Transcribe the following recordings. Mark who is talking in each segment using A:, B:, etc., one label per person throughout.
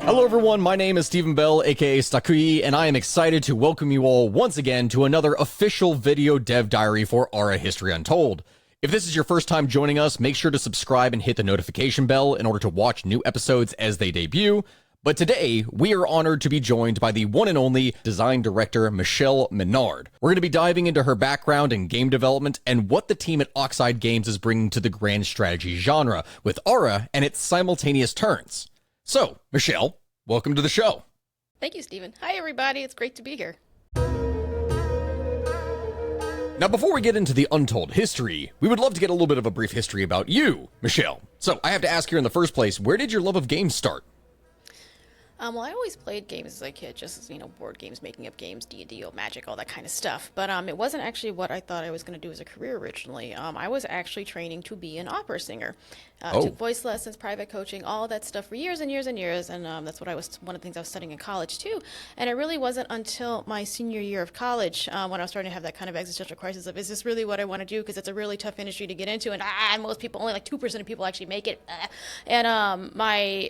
A: Hello everyone, my name is Stephen Bell, aka Stakui, and I am excited to welcome you all once again to another official video dev diary for Ara History Untold. If this is your first time joining us, make sure to subscribe and hit the notification bell in order to watch new episodes as they debut. But today, we are honored to be joined by the one and only design director, Michelle Menard. We're going to be diving into her background in game development and what the team at Oxide Games is bringing to the grand strategy genre with Ara and its simultaneous turns. So, Michelle, welcome to the show.
B: Thank you, Stephen. Hi, everybody. It's great to be here.
A: Now, before we get into the Untold history, we would love to get a little bit of a brief history about you, Michelle. So, I have to ask here in the first place, where did your love of games start?
B: Well, I always played games as a kid, just, board games, making up games, D&D, Magic, all that kind of stuff. But it wasn't actually what I thought I was going to do as a career originally. I was actually training to be an opera singer. Took voice lessons, private coaching, all that stuff for years and years and years. And that's one of the things I was studying in college, too. And it really wasn't until my senior year of college when I was starting to have that kind of existential crisis of, is this really what I want to do? Because it's a really tough industry to get into. And most people, only like 2% of people actually make it. And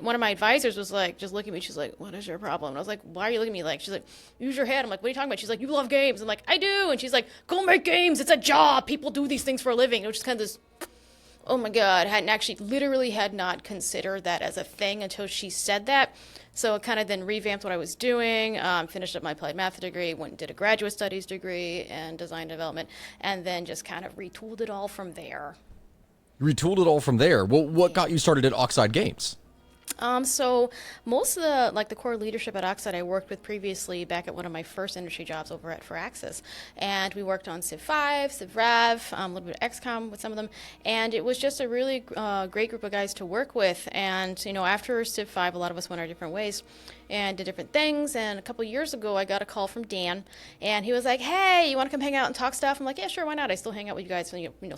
B: one of my advisors was like, just looking at me, she's like, what is your problem? And I was like, why are you looking at me like? She's like, use your head. I'm like, what are you talking about? She's like, you love games. I'm like, I do. And she's like, go make games. It's a job. People do these things for a living. It was just kind of this, oh my God, literally had not considered that as a thing until she said that. So it kind of then revamped what I was doing, finished up my applied math degree, went and did a graduate studies degree in design development, and then just kind of retooled it all from there.
A: Retooled it all from there. Well, what got you started at Oxide Games?
B: So most of the core leadership at Oxide I worked with previously back at one of my first industry jobs over at Firaxis. And we worked on Civ 5, Civ Rev, a little bit of XCOM with some of them. And it was just a really great group of guys to work with. And, after Civ 5, a lot of us went our different ways and did different things. And a couple years ago, I got a call from Dan. And he was like, hey, you want to come hang out and talk stuff? I'm like, yeah, sure, why not? I still hang out with you guys,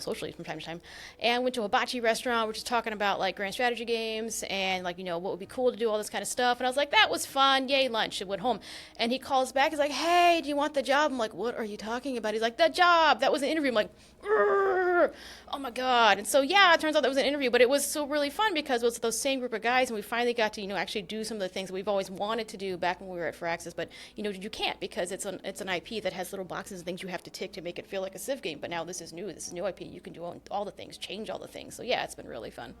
B: socially from time to time. And went to a hibachi restaurant. We're just talking about, grand strategy games and, what would be cool to do, all this kind of stuff. And I was like, that was fun. Yay, lunch. And went home. And he calls back. He's like, hey, do you want the job? I'm like, what are you talking about? He's like, the job. That was an interview. I'm like, oh my God. And so, yeah, it turns out that was an interview. But it was so really fun because it was those same group of guys. And we finally got to, actually do some of the things that we've always wanted to do back when we were at Firaxis. But, you can't because it's an IP that has little boxes and things you have to tick to make it feel like a Civ game. But now this is new. This is new IP. You can do all the things, change all the things. So, yeah, it's been really fun.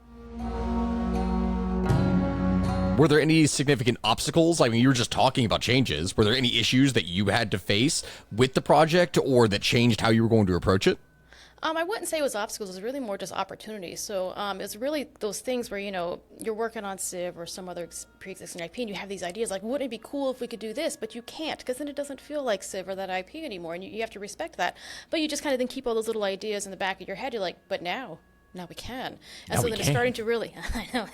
A: Were there any significant obstacles? I mean, you were just talking about changes. Were there any issues that you had to face with the project or that changed how you were going to approach it?
B: I wouldn't say it was obstacles. It was really more just opportunities. So it's really those things where, you're working on Civ or some other pre-existing IP and you have these ideas like, wouldn't it be cool if we could do this? But you can't because then it doesn't feel like Civ or that IP anymore. And you have to respect that. But you just kind of then keep all those little ideas in the back of your head. You're like, but now we can. And so then it's starting to really, I know,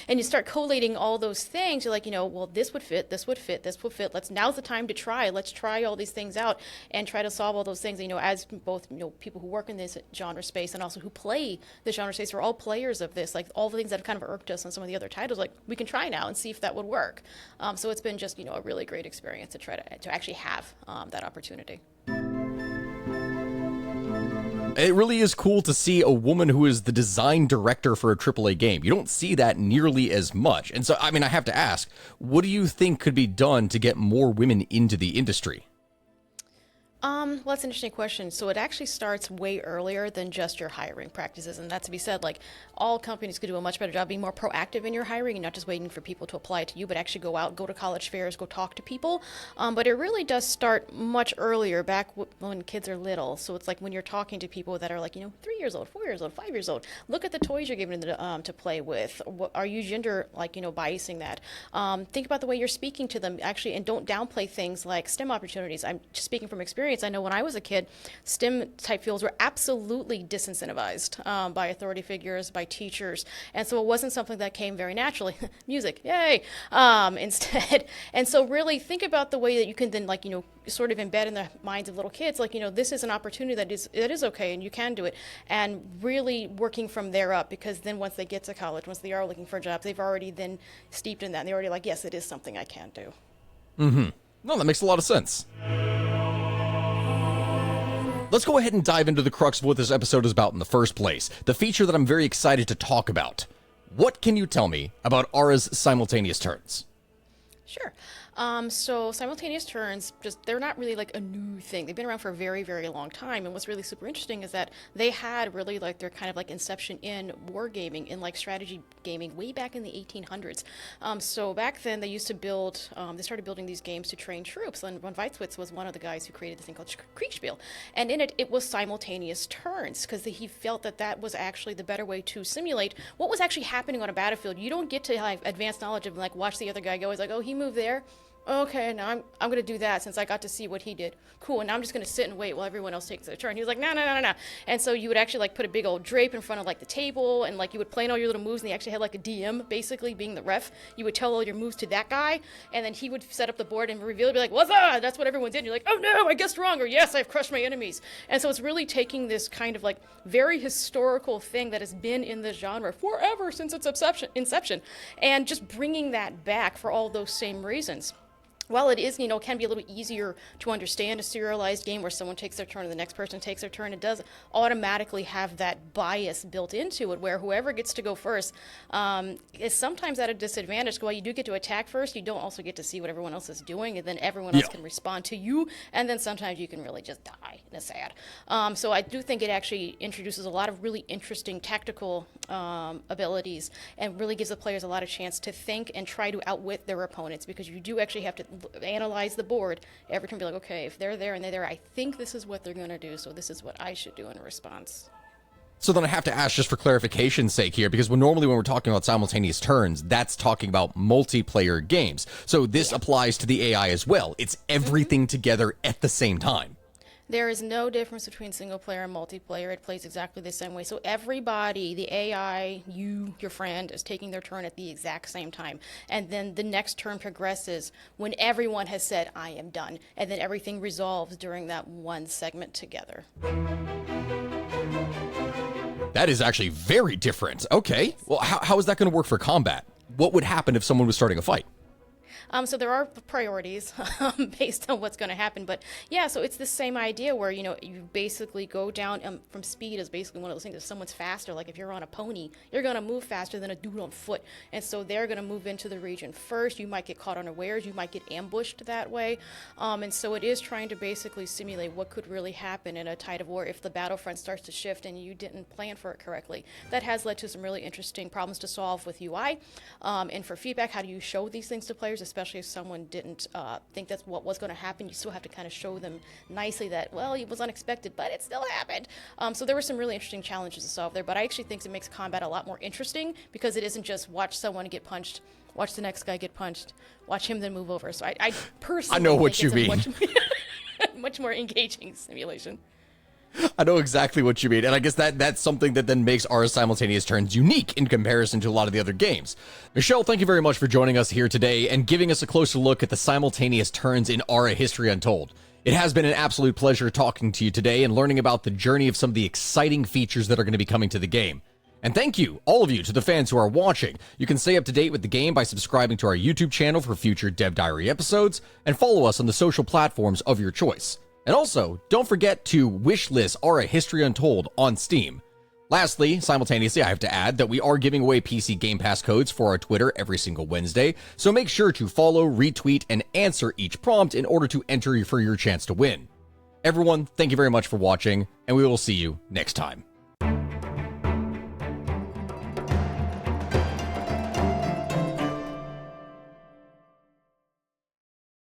B: and you start collating all those things. You're like, well, this would fit, this would fit, this would fit. Now's the time to try. Let's try all these things out and try to solve all those things. As both, people who work in this genre space and also who play the genre space, we're all players of this. Like all the things that have kind of irked us on some of the other titles, like we can try now and see if that would work. So it's been just, a really great experience to try to actually have that opportunity.
A: It really is cool to see a woman who is the design director for a AAA game. You don't see that nearly as much. And so, I have to ask, what do you think could be done to get more women into the industry?
B: Well, that's an interesting question. So it actually starts way earlier than just your hiring practices. And that to be said, all companies could do a much better job being more proactive in your hiring and not just waiting for people to apply to you, but actually go out, go to college fairs, go talk to people. But it really does start much earlier, back when kids are little. So it's like when you're talking to people that are 3 years old, 4 years old, 5 years old, look at the toys you're giving them to play with. Are you gender, biasing that? Think about the way you're speaking to them, actually, and don't downplay things like STEM opportunities. I'm just speaking from experience. I know when I was a kid, STEM type fields were absolutely disincentivized by authority figures, by teachers, and so it wasn't something that came very naturally. Music, yay! Instead, and so really think about the way that you can then sort of embed in the minds of little kids, this is an opportunity that is okay and you can do it, and really working from there up, because then once they get to college, once they are looking for jobs, they've already then steeped in that and they're already yes, it is something I can do.
A: No, that makes a lot of sense. Let's go ahead and dive into the crux of what this episode is about in the first place, the feature that I'm very excited to talk about. What can you tell me about Ara's simultaneous turns?
B: Sure. So simultaneous turns, just they're not really like a new thing. They've been around for a very, very long time. And what's really super interesting is that they had really like their kind of like inception in wargaming, in like strategy gaming, way back in the 1800s. So back then they used to build, they started building these games to train troops. And von Weizsäcker was one of the guys who created this thing called Kriegspiel. And in it was simultaneous turns because he felt that that was actually the better way to simulate what was actually happening on a battlefield. You don't get to have advanced knowledge of like watch the other guy go. It's like, oh, he moved there. Okay, now I'm going to do that since I got to see what he did. Cool, and now I'm just going to sit and wait while everyone else takes their turn. He was like, no. And so you would actually like put a big old drape in front of like the table, and like you would plan all your little moves, and they actually had like a DM basically being the ref. You would tell all your moves to that guy, and then he would set up the board and reveal it, be like, what's up? That's what everyone did. And you're like, oh no, I guessed wrong, or yes, I've crushed my enemies. And so it's really taking this kind of like very historical thing that has been in the genre forever since its inception, and just bringing that back for all those same reasons. While it is, can be a little easier to understand a serialized game where someone takes their turn and the next person takes their turn, it does automatically have that bias built into it where whoever gets to go first is sometimes at a disadvantage. While you do get to attack first, you don't also get to see what everyone else is doing, and then everyone else can respond to you, and then sometimes you can really just die, and it's sad. So I do think it actually introduces a lot of really interesting tactical abilities and really gives the players a lot of chance to think and try to outwit their opponents, because you do actually have to analyze the board every time, be like, okay, if they're there and they're there, I think this is what they're going to do, so this is what I should do in response.
A: So then I have to ask, just for clarification's sake here, because normally when we're talking about simultaneous turns, that's talking about multiplayer games. So this applies to the AI as well. It's everything together at the same time.
B: There is no difference between single player and multiplayer. It plays exactly the same way. So everybody, the AI, you, your friend, is taking their turn at the exact same time. And then the next turn progresses when everyone has said, I am done. And then everything resolves during that one segment together.
A: That is actually very different. Okay. Well, how is that going to work for combat? What would happen if someone was starting a fight?
B: So there are priorities based on what's going to happen. But yeah, so it's the same idea where, you basically go down from speed is basically one of those things. If someone's faster, like if you're on a pony, you're going to move faster than a dude on foot. And so they're going to move into the region first. You might get caught unawares. You might get ambushed that way. And so it is trying to basically simulate what could really happen in a tide of war if the battlefront starts to shift and you didn't plan for it correctly. That has led to some really interesting problems to solve with UI. And for feedback, how do you show these things to players, especially if someone didn't think that's what was going to happen? You still have to kind of show them nicely that, well, it was unexpected, but it still happened. So there were some really interesting challenges to solve there, but I actually think it makes combat a lot more interesting because it isn't just watch someone get punched, watch the next guy get punched, watch him then move over. So I personally
A: I know what you mean.
B: Much more engaging simulation.
A: I know exactly what you mean, and I guess that's something that then makes our simultaneous turns unique in comparison to a lot of the other games. Michelle, thank you very much for joining us here today and giving us a closer look at the simultaneous turns in Ara History Untold. It has been an absolute pleasure talking to you today and learning about the journey of some of the exciting features that are going to be coming to the game. And thank you, all of you, to the fans who are watching. You can stay up to date with the game by subscribing to our YouTube channel for future Dev Diary episodes, and follow us on the social platforms of your choice. And also, don't forget to wishlist Ara History Untold on Steam. Lastly, simultaneously, I have to add that we are giving away PC Game Pass codes for our Twitter every single Wednesday, so make sure to follow, retweet, and answer each prompt in order to enter for your chance to win. Everyone, thank you very much for watching, and we will see you next time.